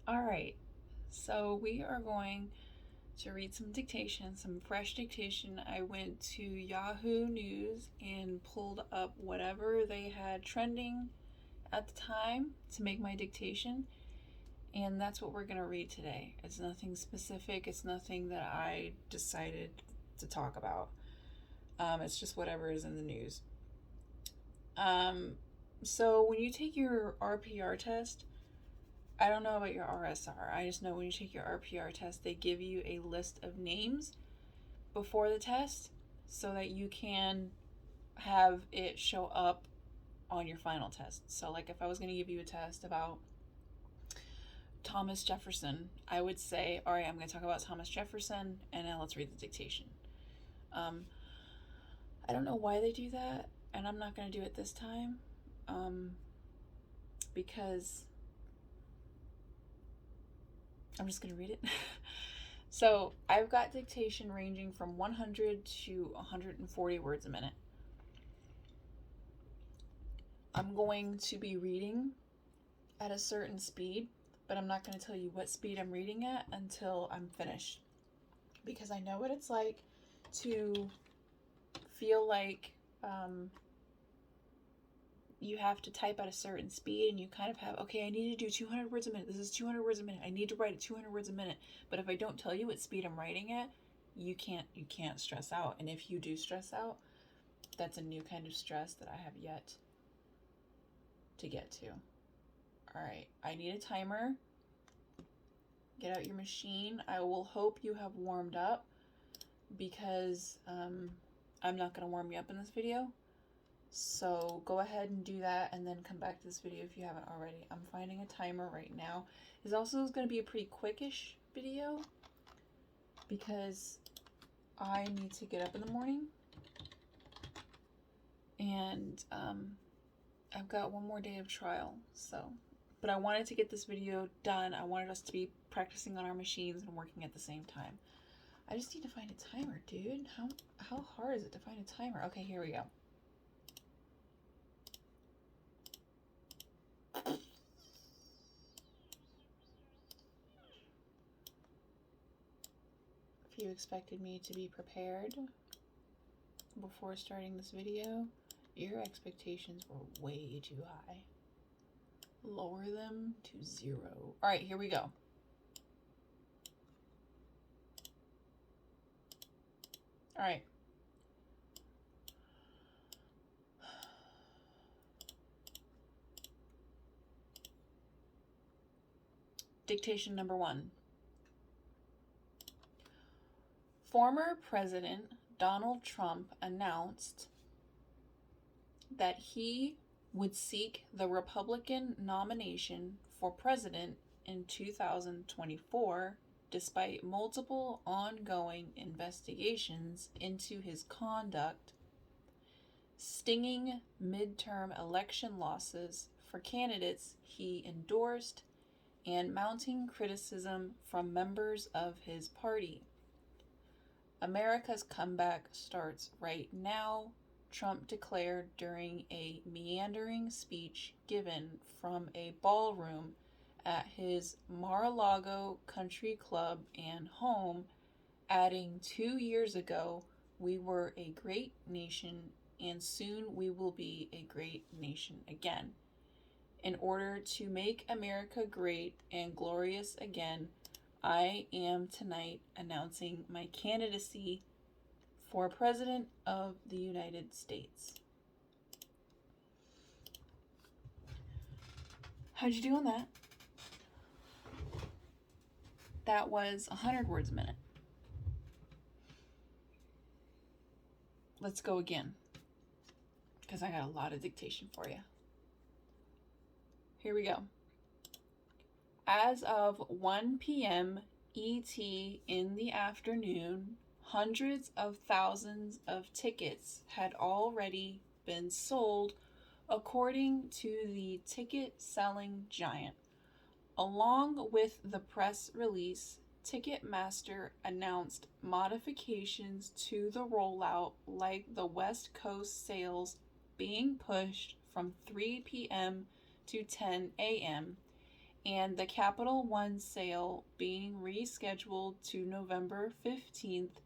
All right, so we are going to read some dictation, some fresh dictation. I went to Yahoo News and pulled up whatever they had trending at the time to make my dictation, and that's what we're going to read today. It's nothing specific, it's nothing that I decided to talk about. It's just whatever is in the news. So when you take your RPR test, I don't know about your RSR. I just know when you take your RPR test, they give you a list of names before the test so that you can have it show up on your final test. So, like, if I was going to give you a test about Thomas Jefferson, I would say, all right, I'm going to talk about Thomas Jefferson, and now let's read the dictation. I don't know why they do that, and I'm not going to do it this time because I'm just going to read it. So I've got dictation ranging from 100 to 140 words a minute. I'm going to be reading at a certain speed, but I'm not going to tell you what speed I'm reading at until I'm finished. Because I know what it's like to feel like you have to type at a certain speed and you kind of have, okay, I need to do 200 words a minute. This is 200 words a minute. I need to write at 200 words a minute. But if I don't tell you what speed I'm writing at, you can't stress out. And if you do stress out, that's a new kind of stress that I have yet to get to. All right, I need a timer. Get out your machine. I will hope you have warmed up because I'm not going to warm you up in this video. So go ahead and do that and then come back to this video if you haven't already. I'm finding a timer right now. This also is going to be a pretty quickish video because I need to get up in the morning and I've got one more day of trial. But I wanted to get this video done. I wanted us to be practicing on our machines and working at the same time. I just need to find a timer, dude. How hard is it to find a timer? Okay, here we go. If you expected me to be prepared before starting this video, your expectations were way too high. Lower them to 0. All right, here we go. All right. Dictation number 1. Former President Donald Trump announced that he would seek the Republican nomination for president in 2024 despite multiple ongoing investigations into his conduct, stinging midterm election losses for candidates he endorsed, and mounting criticism from members of his party. America's comeback starts right now, Trump declared during a meandering speech given from a ballroom at his Mar-a-Lago country club and home, adding 2 years ago, we were a great nation and soon we will be a great nation again. In order to make America great and glorious again, I am tonight announcing my candidacy for President of the United States. How'd you do on that? That was 100 words a minute. Let's go again, because I got a lot of dictation for you. Here we go. As of 1 p.m. ET in the afternoon, hundreds of thousands of tickets had already been sold, according to the ticket selling giant. Along with the press release, Ticketmaster announced modifications to the rollout, like the West Coast sales being pushed from 3 p.m. to 10 a.m. and the Capital One sale being rescheduled to November 15th.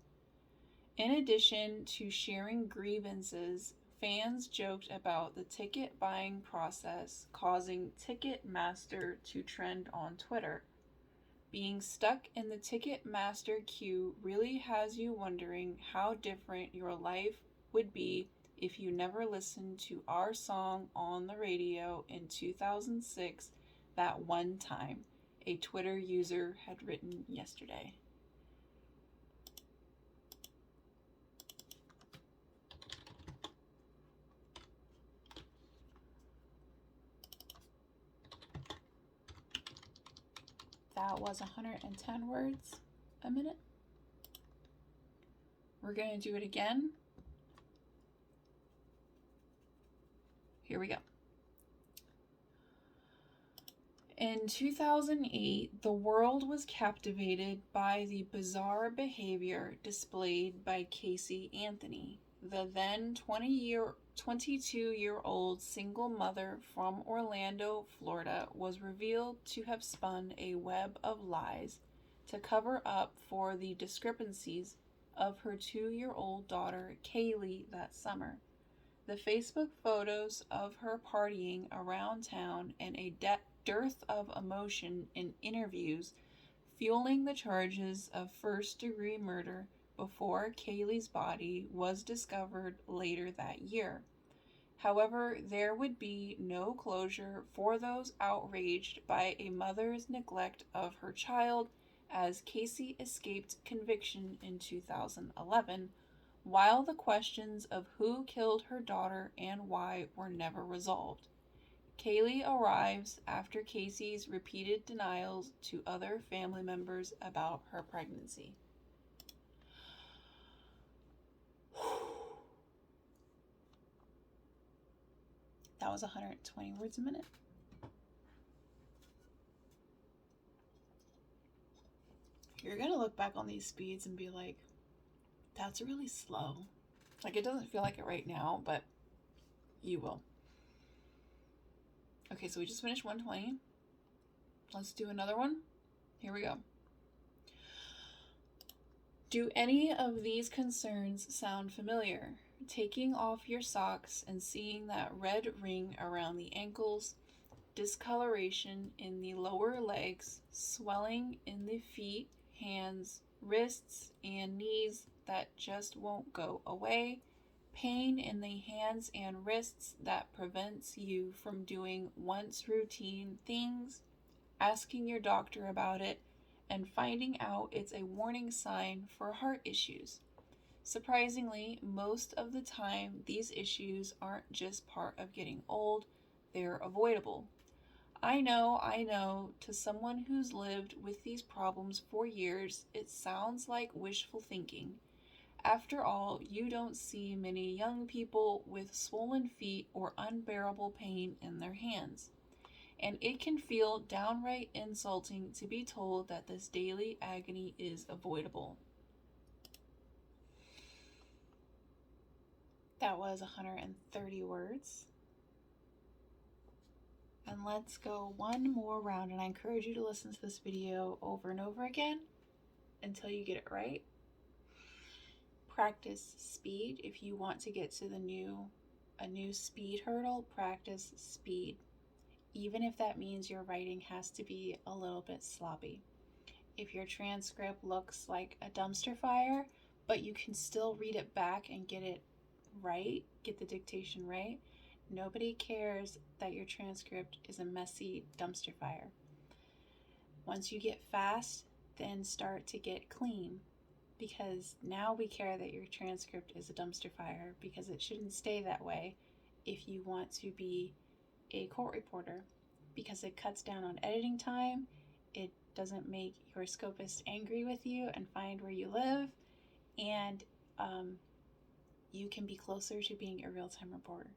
In addition to sharing grievances, fans joked about the ticket buying process causing Ticketmaster to trend on Twitter. Being stuck in the Ticketmaster queue really has you wondering how different your life would be if you never listened to our song on the radio in 2006 that one time, a Twitter user had written yesterday. That was 110 words a minute. We're going to do it again. Here we go. In 2008, the world was captivated by the bizarre behavior displayed by Casey Anthony, the then 22-year-old single mother from Orlando, Florida, was revealed to have spun a web of lies to cover up for the discrepancies of her 2-year-old daughter, Kaylee, that summer. The Facebook photos of her partying around town and a dearth of emotion in interviews fueling the charges of first-degree murder before Kaylee's body was discovered later that year. However, there would be no closure for those outraged by a mother's neglect of her child, as Casey escaped conviction in 2011, while the questions of who killed her daughter and why were never resolved. Kaylee arrives after Casey's repeated denials to other family members about her pregnancy. That was 120 words a minute. You're going to look back on these speeds and be like, that's really slow. Like, it doesn't feel like it right now, but you will. Okay, so we just finished 120. Let's do another one. Here we go. Do any of these concerns sound familiar? Taking off your socks and seeing that red ring around the ankles, discoloration in the lower legs, swelling in the feet, hands, wrists, and knees that just won't go away, pain in the hands and wrists that prevents you from doing once routine things, asking your doctor about it, and finding out it's a warning sign for heart issues. Surprisingly, most of the time, these issues aren't just part of getting old, they're avoidable. I know, to someone who's lived with these problems for years, it sounds like wishful thinking. After all, you don't see many young people with swollen feet or unbearable pain in their hands. And it can feel downright insulting to be told that this daily agony is avoidable. That was 130 words. And let's go one more round, and I encourage you to listen to this video over and over again until you get it right. Practice speed. If you want to get to a new speed hurdle, practice speed. Even if that means your writing has to be a little bit sloppy. If your transcript looks like a dumpster fire, but you can still read it back and get it right, get the dictation right, nobody cares that your transcript is a messy dumpster fire. Once you get fast, then start to get clean, because now we care that your transcript is a dumpster fire, because it shouldn't stay that way if you want to be a court reporter, because it cuts down on editing time, it doesn't make your scopist angry with you and find where you live, and you can be closer to being a real-time reporter.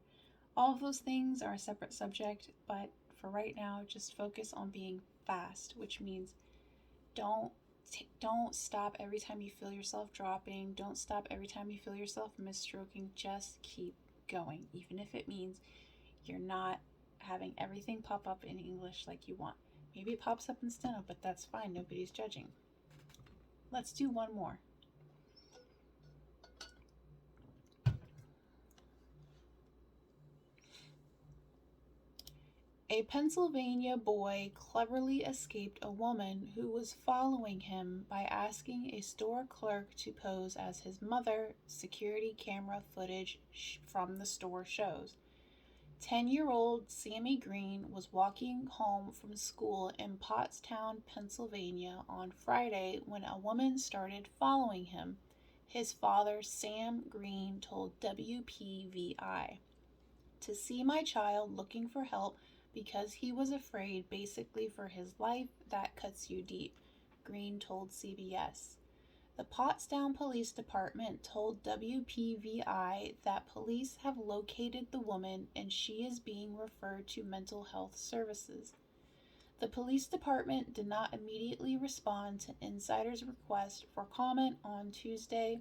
All of those things are a separate subject, but for right now, just focus on being fast, which means don't stop every time you feel yourself dropping. Don't stop every time you feel yourself misstroking. Just keep going, even if it means you're not having everything pop up in English like you want. Maybe it pops up in steno, but that's fine. Nobody's judging. Let's do one more. A Pennsylvania boy cleverly escaped a woman who was following him by asking a store clerk to pose as his mother, security camera footage from the store shows. 10-year-old Sammy Green was walking home from school in Pottstown, Pennsylvania on Friday when a woman started following him, his father, Sam Green, told WPVI. To see my child looking for help because he was afraid basically for his life, that cuts you deep, Green told CBS. The Pottstown Police Department told WPVI that police have located the woman and she is being referred to mental health services. The police department did not immediately respond to insiders' request for comment on Tuesday.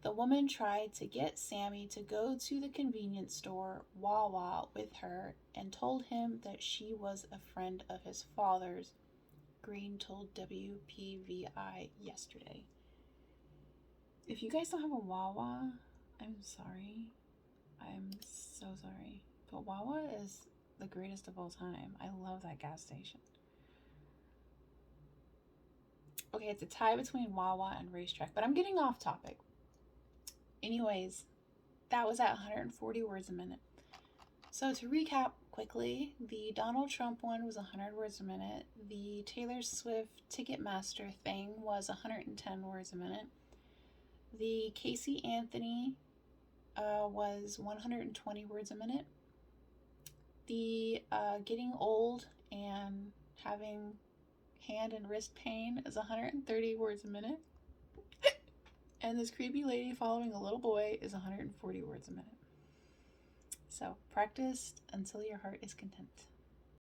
The woman tried to get Sammy to go to the convenience store, Wawa, with her and told him that she was a friend of his father's, Green told WPVI yesterday. If you guys don't have a Wawa, I'm sorry. I'm so sorry. But Wawa is the greatest of all time. I love that gas station. Okay, it's a tie between Wawa and RaceTrac, but I'm getting off topic. Anyways, that was at 140 words a minute. So to recap quickly, the Donald Trump one was 100 words a minute. The Taylor Swift Ticketmaster thing was 110 words a minute. The Casey Anthony was 120 words a minute. The getting old and having hand and wrist pain is 130 words a minute. And this creepy lady following a little boy is 140 words a minute. So practice until your heart is content.